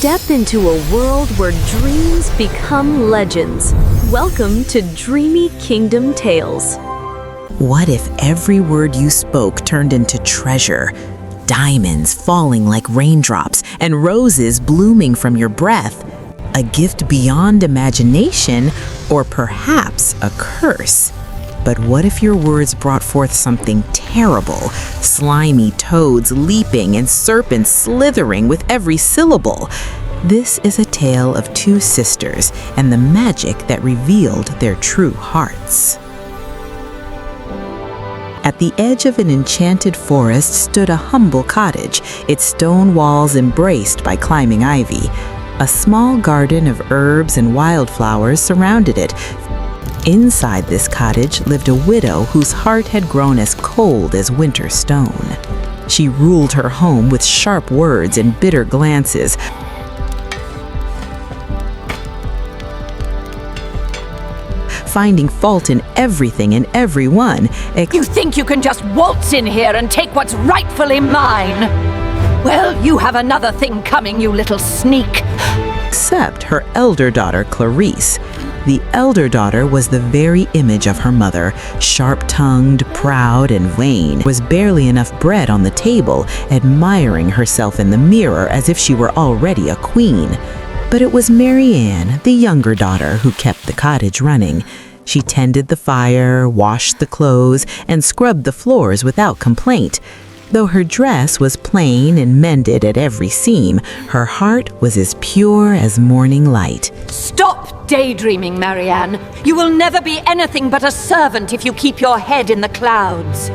Step into a world where dreams become legends. Welcome to Dreamy Kingdom Tales. What if every word you spoke turned into treasure? Diamonds falling like raindrops and roses blooming from your breath. A gift beyond imagination, or perhaps a curse. But what if your words brought forth something terrible? Slimy toads leaping and serpents slithering with every syllable. This is a tale of two sisters and the magic that revealed their true hearts. At the edge of an enchanted forest stood a humble cottage, its stone walls embraced by climbing ivy. A small garden of herbs and wildflowers surrounded it. Inside this cottage lived a widow whose heart had grown as cold as winter stone. She ruled her home with sharp words and bitter glances, finding fault in everything and everyone. You think you can just waltz in here and take what's rightfully mine? Well, you have another thing coming, you little sneak. Except her elder daughter, Clarice. The elder daughter was the very image of her mother, sharp-tongued, proud, and vain. There was barely enough bread on the table, admiring herself in the mirror as if she were already a queen. But it was Marianne, the younger daughter, who kept the cottage running. She tended the fire, washed the clothes, and scrubbed the floors without complaint. Though her dress was plain and mended at every seam, her heart was as pure as morning light. Stop daydreaming, Marianne. You will never be anything but a servant if you keep your head in the clouds.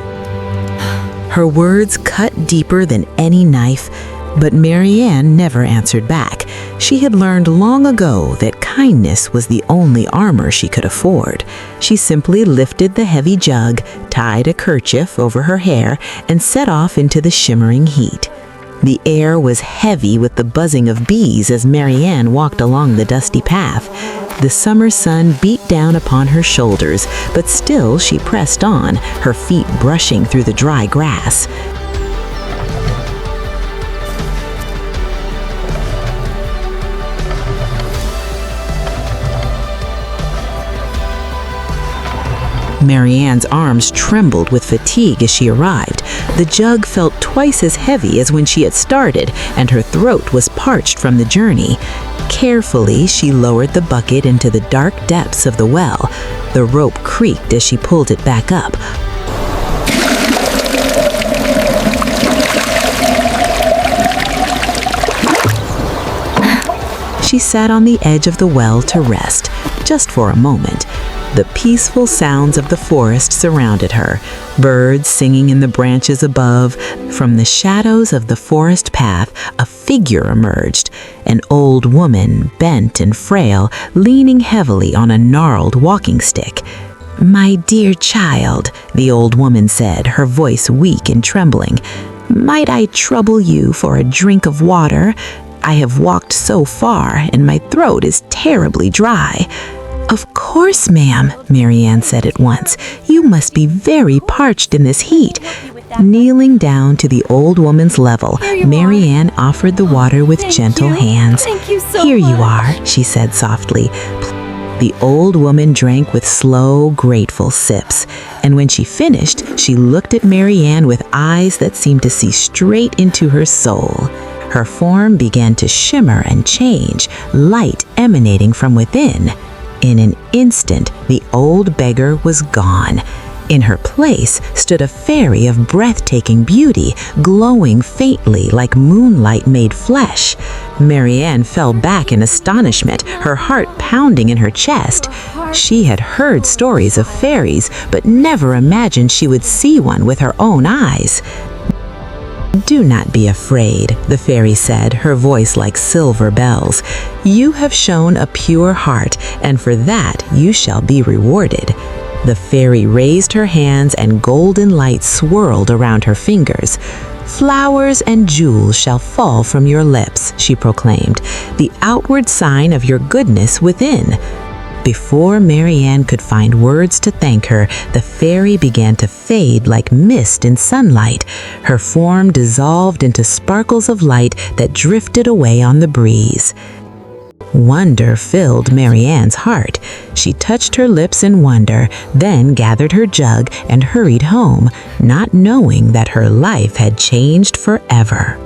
Her words cut deeper than any knife, but Marianne never answered back. She had learned long ago that kindness was the only armor she could afford. She simply lifted the heavy jug, tied a kerchief over her hair, and set off into the shimmering heat. The air was heavy with the buzzing of bees as Marianne walked along the dusty path. The summer sun beat down upon her shoulders, but still she pressed on, her feet brushing through the dry grass. Marianne's arms trembled with fatigue as she arrived. The jug felt twice as heavy as when she had started, and her throat was parched from the journey. Carefully, she lowered the bucket into the dark depths of the well. The rope creaked as she pulled it back up. She sat on the edge of the well to rest, just for a moment. The peaceful sounds of the forest surrounded her, birds singing in the branches above. From the shadows of the forest path, a figure emerged, an old woman, bent and frail, leaning heavily on a gnarled walking stick. "My dear child," the old woman said, her voice weak and trembling, "might I trouble you for a drink of water? I have walked so far, and my throat is terribly dry." "Of course, ma'am," Marianne said at once. "You must be very parched in this heat." Kneeling down to the old woman's level, Marianne offered the water with gentle hands. Thank you so "Here you much." are," she said softly. The old woman drank with slow, grateful sips, and when she finished, she looked at Marianne with eyes that seemed to see straight into her soul. Her form began to shimmer and change, light emanating from within. In an instant, the old beggar was gone. In her place stood a fairy of breathtaking beauty, glowing faintly like moonlight made flesh. Marianne fell back in astonishment, her heart pounding in her chest. She had heard stories of fairies, but never imagined she would see one with her own eyes. "Do not be afraid," the fairy said, her voice like silver bells. "You have shown a pure heart, and for that you shall be rewarded." The fairy raised her hands and golden light swirled around her fingers. "Flowers and jewels shall fall from your lips," she proclaimed, "the outward sign of your goodness within." Before Marianne could find words to thank her, the fairy began to fade like mist in sunlight. Her form dissolved into sparkles of light that drifted away on the breeze. Wonder filled Marianne's heart. She touched her lips in wonder, then gathered her jug and hurried home, not knowing that her life had changed forever.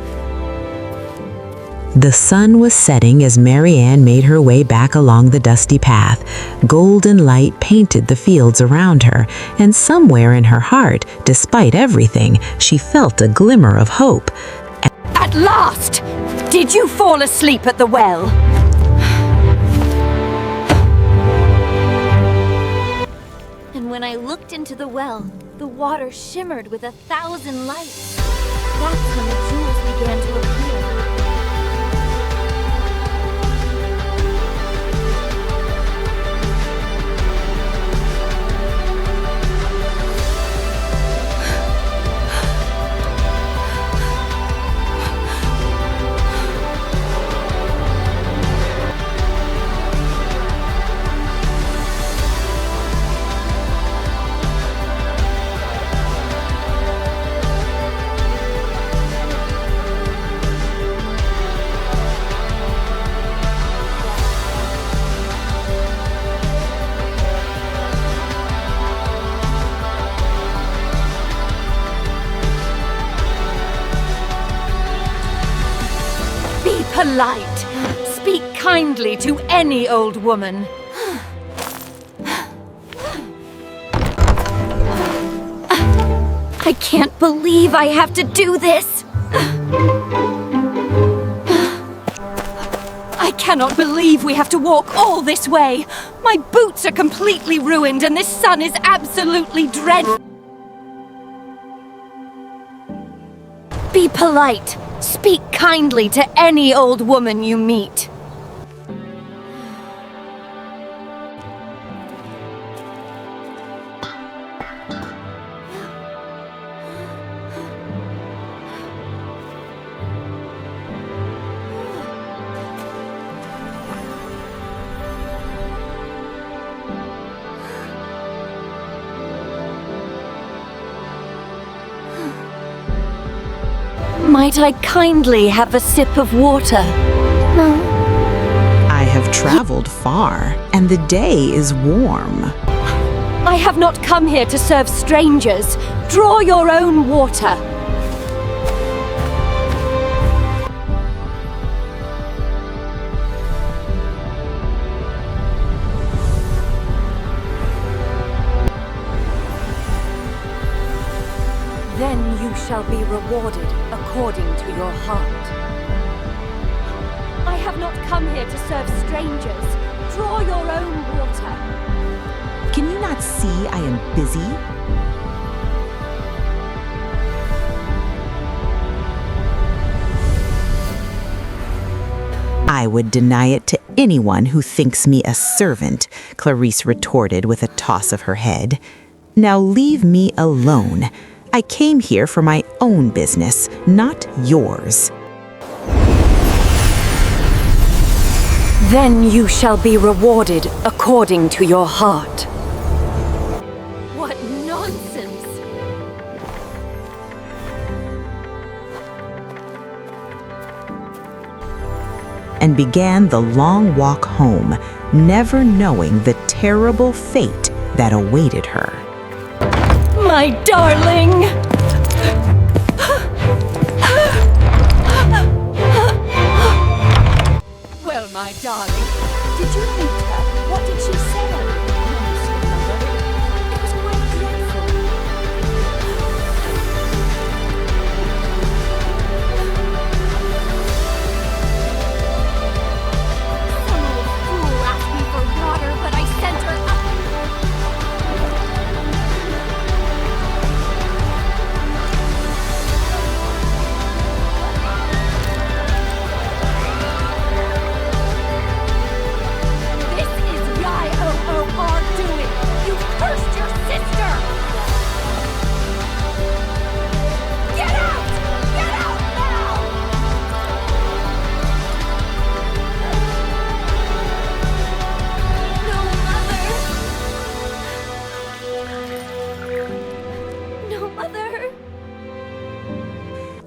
The sun was setting as Marianne made her way back along the dusty path. Golden light painted the fields around her, and somewhere in her heart, despite everything, she felt a glimmer of hope. At last! Did you fall asleep at the well? And when I looked into the well, the water shimmered with 1,000 lights. That's when the jewels began to appear. Polite. Speak kindly to any old woman. I can't believe I have to do this! I cannot believe we have to walk all this way. My boots are completely ruined and this sun is absolutely dreadful. Be polite. Speak kindly to any old woman you meet. Might I kindly have a sip of water? I have traveled far, and the day is warm. I have not come here to serve strangers. Draw your own water. Then you shall be rewarded according to your heart. I have not come here to serve strangers. Draw your own water. Can you not see I am busy? I would deny it to anyone who thinks me a servant, Clarice retorted with a toss of her head. Now leave me alone. I came here for my own business, not yours. Then you shall be rewarded according to your heart. What nonsense! And began the long walk home, never knowing the terrible fate that awaited her. My darling! Well, my darling, did you meet her? What did she say? Honestly, Mother, it was quite dreadful. Some old fool asked me for water, but I sent her up. This is Yi-O-O.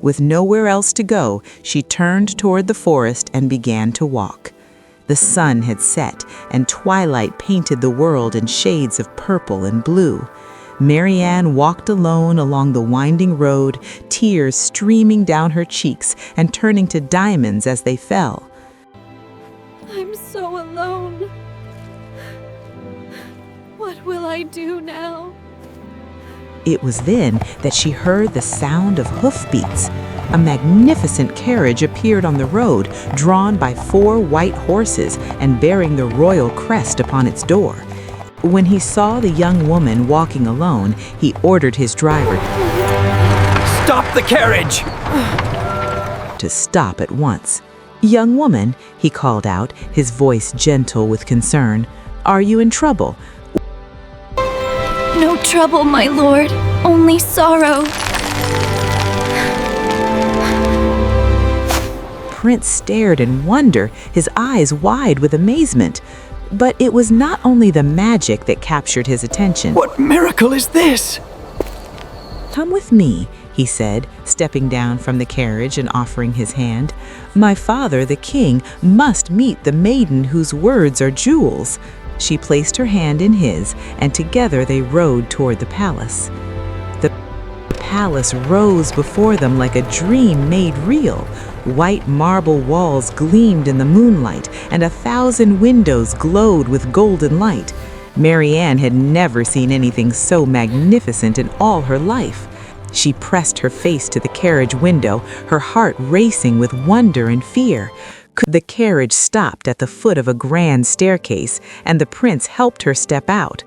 With nowhere else to go, she turned toward the forest and began to walk. The sun had set, and twilight painted the world in shades of purple and blue. Marianne walked alone along the winding road, tears streaming down her cheeks and turning to diamonds as they fell. I'm so alone. What will I do now? It was then that she heard the sound of hoofbeats. A magnificent carriage appeared on the road, drawn by 4 white horses and bearing the royal crest upon its door. When he saw the young woman walking alone, he ordered his driver Stop the carriage! to stop at once. "Young woman," he called out, his voice gentle with concern, "are you in trouble?" No trouble, my lord. Only sorrow. Prince stared in wonder, his eyes wide with amazement. But it was not only the magic that captured his attention. What miracle is this? "Come with me," he said, stepping down from the carriage and offering his hand. "My father, the king, must meet the maiden whose words are jewels." She placed her hand in his, and together they rode toward the palace. The palace rose before them like a dream made real. White marble walls gleamed in the moonlight, and 1,000 windows glowed with golden light. Marianne had never seen anything so magnificent in all her life. She pressed her face to the carriage window, her heart racing with wonder and fear. The carriage stopped at the foot of a grand staircase, and the prince helped her step out.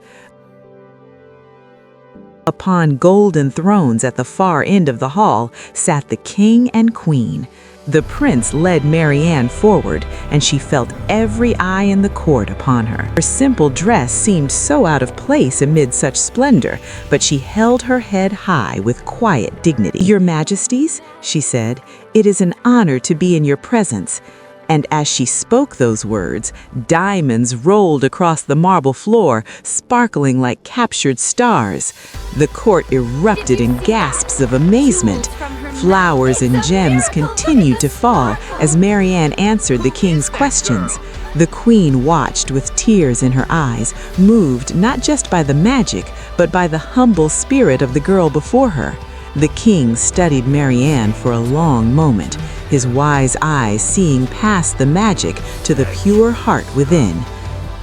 Upon golden thrones at the far end of the hall sat the king and queen. The prince led Marianne forward, and she felt every eye in the court upon her. Her simple dress seemed so out of place amid such splendor, but she held her head high with quiet dignity. "Your Majesties," she said, "it is an honor to be in your presence." And as she spoke those words, diamonds rolled across the marble floor, sparkling like captured stars. The court erupted in gasps of amazement. Flowers and gems continued to fall as Marianne answered the king's questions. The queen watched with tears in her eyes, moved not just by the magic, but by the humble spirit of the girl before her. The king studied Marianne for a long moment, his wise eyes seeing past the magic to the pure heart within.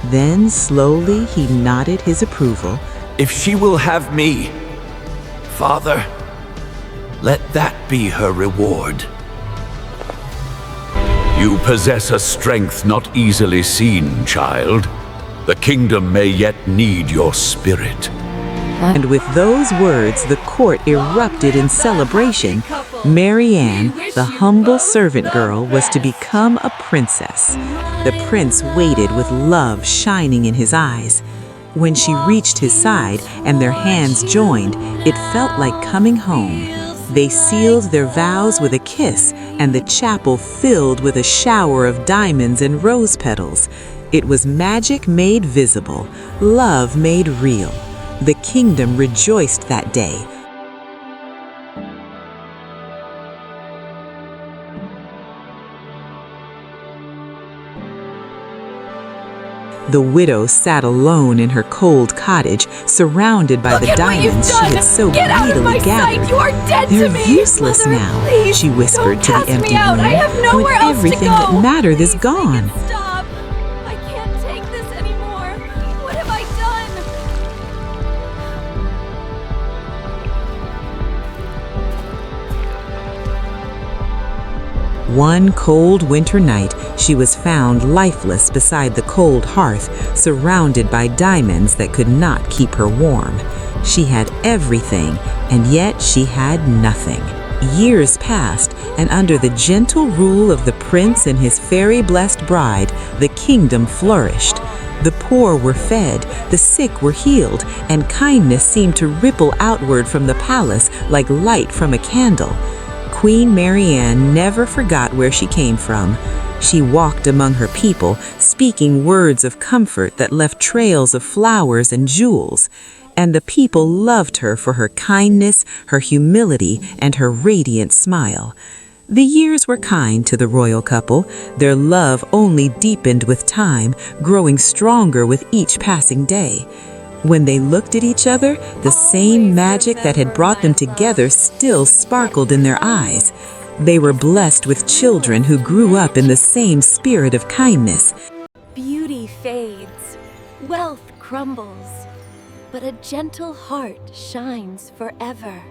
Then slowly he nodded his approval. If she will have me, Father, let that be her reward. You possess a strength not easily seen, child. The kingdom may yet need your spirit. And with those words, the court erupted in celebration. Marianne, the humble servant girl, was to become a princess. The prince waited with love shining in his eyes. When she reached his side and their hands joined, it felt like coming home. They sealed their vows with a kiss, and the chapel filled with a shower of diamonds and rose petals. It was magic made visible, love made real. The kingdom rejoiced that day. The widow sat alone in her cold cottage, surrounded by the diamonds she had so greedily gathered. You are dead "They're to me. useless Mother, now," please, she whispered to the don't empty cast me out. room, I have "when nowhere else to everything go. that mattered is Please gone." make it stop. I can't take this anymore. What have I done? One cold winter night, she was found lifeless beside the cold hearth, surrounded by diamonds that could not keep her warm. She had everything, and yet she had nothing. Years passed, and under the gentle rule of the prince and his fairy-blessed bride, the kingdom flourished. The poor were fed, the sick were healed, and kindness seemed to ripple outward from the palace like light from a candle. Queen Marianne never forgot where she came from. She walked among her people, speaking words of comfort that left trails of flowers and jewels. and the people loved her for her kindness, her humility, and her radiant smile. The years were kind to the royal couple. Their love only deepened with time, growing stronger with each passing day. When they looked at each other, the same magic that had brought them together still sparkled in their eyes. They were blessed with children who grew up in the same spirit of kindness. Beauty fades, wealth crumbles, but a gentle heart shines forever.